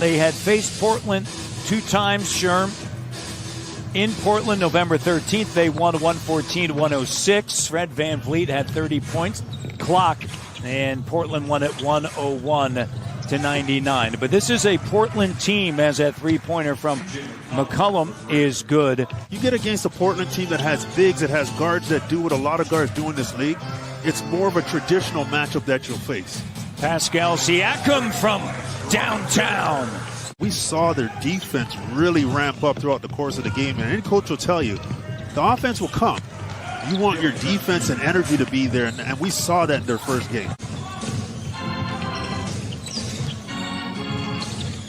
They had faced Portland 2 times, Sherm. In Portland, November 13th, they won 114-106. Fred VanVleet had 30 points. Clock, and Portland won at 101-99. But this is a Portland team, as that three-pointer from McCollum is good. You get against a Portland team that has bigs, that has guards that do what a lot of guards do in this league. It's more of a traditional matchup that you'll face. Pascal Siakam from downtown. We saw their defense really ramp up throughout the course of the game, and any coach will tell you, the offense will come. You want your defense and energy to be there, and we saw that in their first game.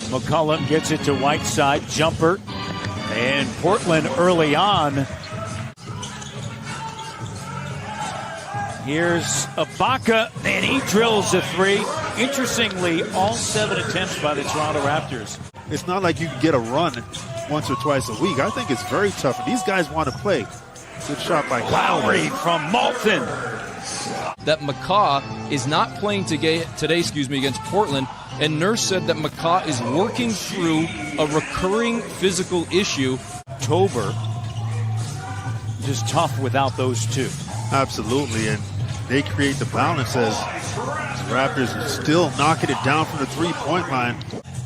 McCollum gets it to Whiteside, jumper, and Portland early on. Here's Ibaka, and he drills a three. Interestingly, all 7 attempts by the Toronto Raptors. It's not like you can get a run once or twice a week. I think it's very tough. And these guys want to play. Good shot by Lowry from Malton. That McCaw is not playing today, against Portland. And Nurse said that McCaw is working through a recurring physical issue. October, just tough without those two. Absolutely, and they create the balance as Raptors are still knocking it down from the three-point line.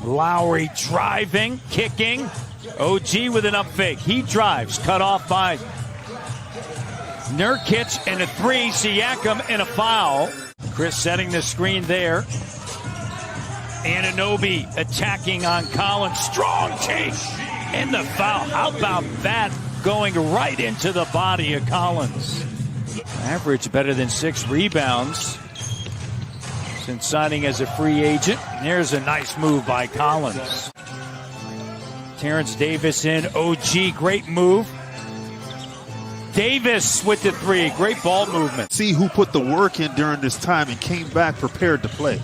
Lowry driving, kicking. OG with an up fake. He drives, cut off by Nurkic, and a three. Siakam and a foul. Chris setting the screen there. Anunoby attacking on Collins. Strong take and the foul. How about that? Going right into the body of Collins. Average better than 6 rebounds since signing as a free agent. There's a nice move by Collins. Terrence Davis in. OG, great move. Davis with the three. Great ball movement. See who put the work in during this time and came back prepared to play.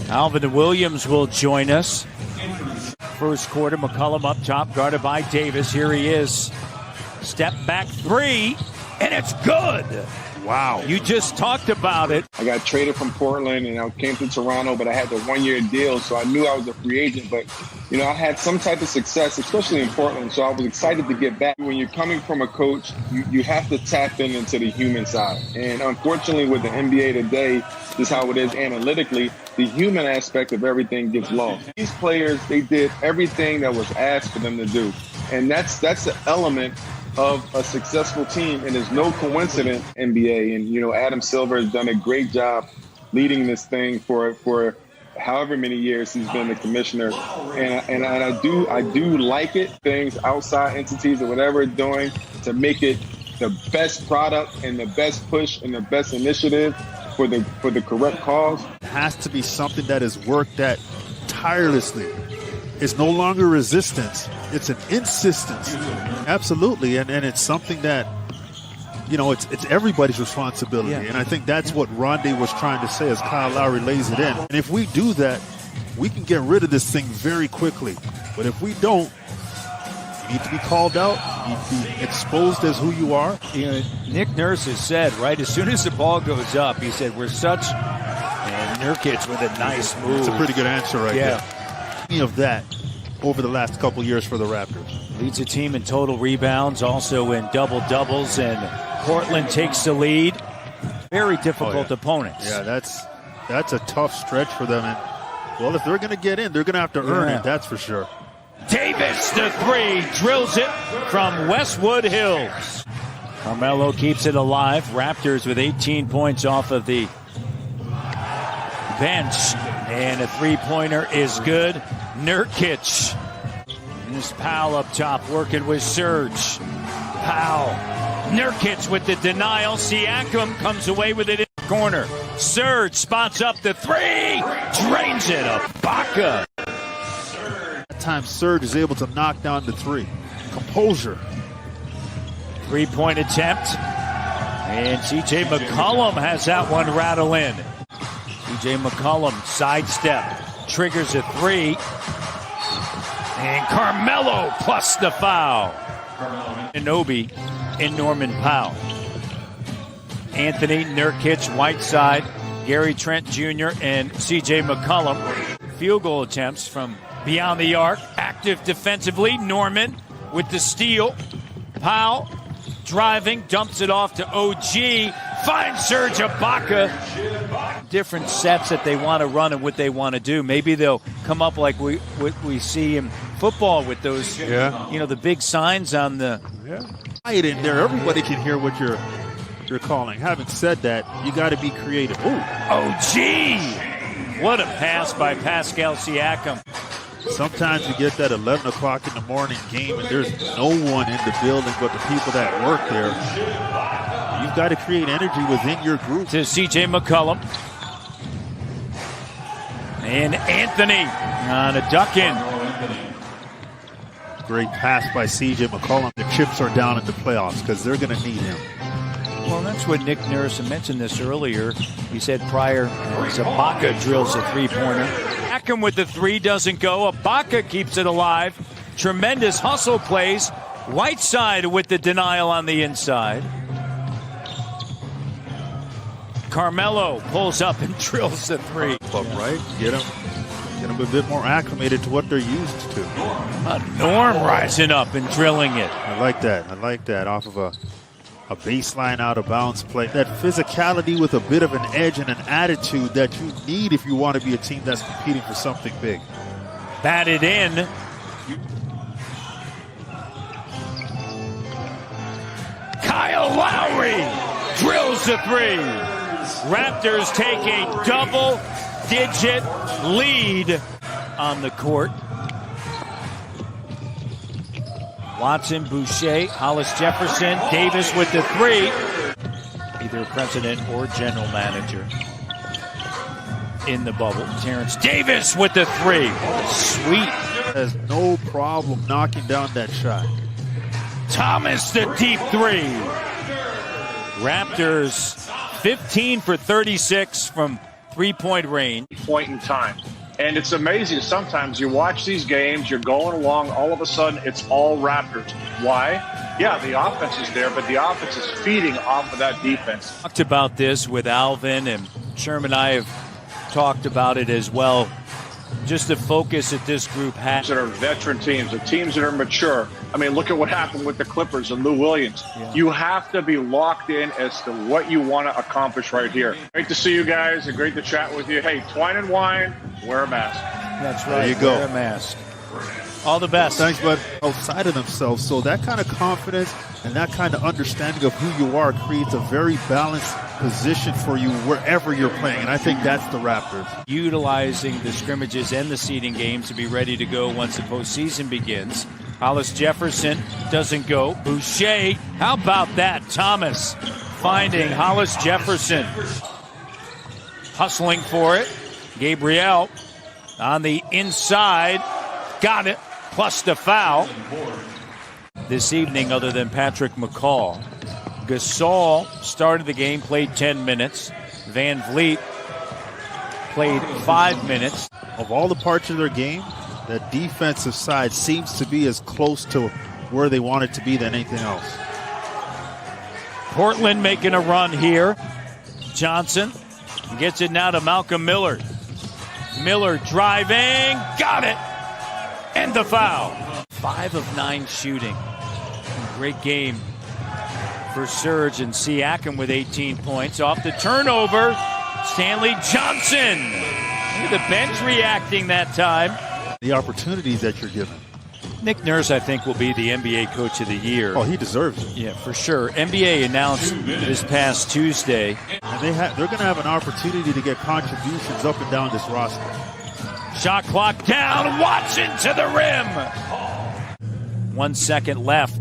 Alvin Williams will join us. First quarter, McCollum up top, guarded by Davis. Here he is. Step back three, and it's good. Wow. You just talked about it. I got traded from Portland, and I came to Toronto, but I had the 1-year deal, so I knew I was a free agent. But, you know, I had some type of success, especially in Portland, so I was excited to get back. When you're coming from a coach, you have to tap into the human side. And unfortunately, with the NBA today, this is how it is analytically, the human aspect of everything gets lost. These players, they did everything that was asked for them to do. And that's the element of a successful team, and there's no coincidence NBA. And, you know, Adam Silver has done a great job leading this thing for however many years he's been the commissioner. And I do like it, things outside entities or whatever it's doing to make it the best product and the best push and the best initiative for the correct cause. It has to be something that is worked at tirelessly. It's no longer resistance. It's an insistence. Absolutely. And it's something that, you know, it's everybody's responsibility. Yeah. And I think that's what Rondae was trying to say as Kyle Lowry lays it in. And if we do that, we can get rid of this thing very quickly. But if we don't, you need to be called out. You need to be exposed as who you are. You know, Nick Nurse has said, right, as soon as the ball goes up, he said, we're such, and Nurkic with a nice move. It's a pretty good answer right there. Of that over the last couple years for the Raptors. Leads the team in total rebounds, also in double-doubles, and Portland takes the lead. Very difficult opponents. Yeah, that's a tough stretch for them. And, well, if they're going to get in, they're going to have to earn it, that's for sure. Davis, the three, drills it from Westwood Hills. Carmelo keeps it alive. Raptors with 18 points off of the bench. And a three-pointer is good. Nurkic. And this Powell up top working with Serge. Powell. Nurkic with the denial. Siakam comes away with it in the corner. Serge spots up the three. Drains it. Ibaka. That time Serge is able to knock down the three. Composure. Three-point attempt. And C.J. McCollum has that one rattle in. C.J. McCollum sidestep. Triggers a three. And Carmelo plus the foul. Anunoby and Norman Powell. Anthony, Nurkic, Whiteside. Gary Trent Jr. and C.J. McCollum. Field goal attempts from beyond the arc. Active defensively. Norman with the steal. Powell driving, dumps it off to OG. Finds Serge Ibaka. Different sets that they want to run and what they want to do. Maybe they'll come up like we see in football with those, the big signs on the. Right in there, everybody can hear what you're calling. Having said that, you got to be creative. Ooh. OG! What a pass by Pascal Siakam. Sometimes you get that 11 o'clock in the morning game and there's no one in the building but the people that work there. You've got to create energy within your group. To C.J. McCollum. And Anthony on a duck in. Great pass by C.J. McCollum. The chips are down in the playoffs because they're going to need him. Well, that's what Nick Nurse mentioned this earlier. He said prior, Ibaka drills a three-pointer. Siakam with the three doesn't go. Ibaka keeps it alive. Tremendous hustle plays. Whiteside with the denial on the inside. Carmelo pulls up and drills the three. Right? Get them a bit more acclimated to what they're used to. Norm rising up and drilling it. I like that off of a baseline out of bounds play. That physicality with a bit of an edge and an attitude that you need if you want to be a team that's competing for something big. Batted in. Kyle Lowry drills the three. Raptors take a double-digit lead on the court. Watson, Boucher, Hollis Jefferson, Davis with the three. Either president or general manager in the bubble. Terrence Davis with the three. Sweet. Has no problem knocking down that shot. Thomas, the deep three. Raptors 15 for 36 from three-point range. Point in time. And it's amazing. Sometimes you watch these games, you're going along, all of a sudden it's all Raptors. Why? Yeah, the offense is there, but the offense is feeding off of that defense. Talked about this with Alvin, and Sherman and I have talked about it as well. Just the focus that this group has. That are veteran teams, the teams that are mature. I mean, look at what happened with the Clippers and Lou Williams. Yeah. You have to be locked in as to what you want to accomplish right here. Great to see you guys and great to chat with you. Hey, twine and wine, wear a mask. That's right. There you go. Wear a mask. All the best. Thanks, bud. Outside of themselves. So that kind of confidence and that kind of understanding of who you are creates a very balanced position for you wherever you're playing. And I think that's the Raptors. Utilizing the scrimmages and the seeding games to be ready to go once the postseason begins. Hollis Jefferson doesn't go. Boucher, how about that? Thomas finding Hollis Jefferson. Hustling for it. Gabriel on the inside. Got it. Plus the foul. This evening, other than Patrick McCall, Gasol started the game, played 10 minutes. Van Vliet played 5 minutes. Of all the parts of their game, the defensive side seems to be as close to where they want it to be than anything else. Portland making a run here. Johnson gets it now to Malcolm Miller. Miller driving, got it, and the foul. 5 of 9 shooting. Great game for Serge, and Siakam with 18 points. Off the turnover, Stanley Johnson. Look at the bench reacting that time. The opportunities that you're given. Nick Nurse, I think, will be the NBA Coach of the Year. Oh, he deserves it. Yeah, for sure. NBA announced this past Tuesday. And they're going to have an opportunity to get contributions up and down this roster. Shot clock down. Watson to the rim. 1 second left.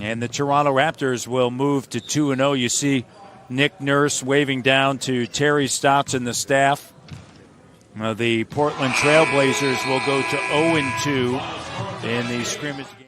And the Toronto Raptors will move to 2-0. You see Nick Nurse waving down to Terry Stotts and the staff. The Portland Trail Blazers will go to 0-2 in the scrimmage game.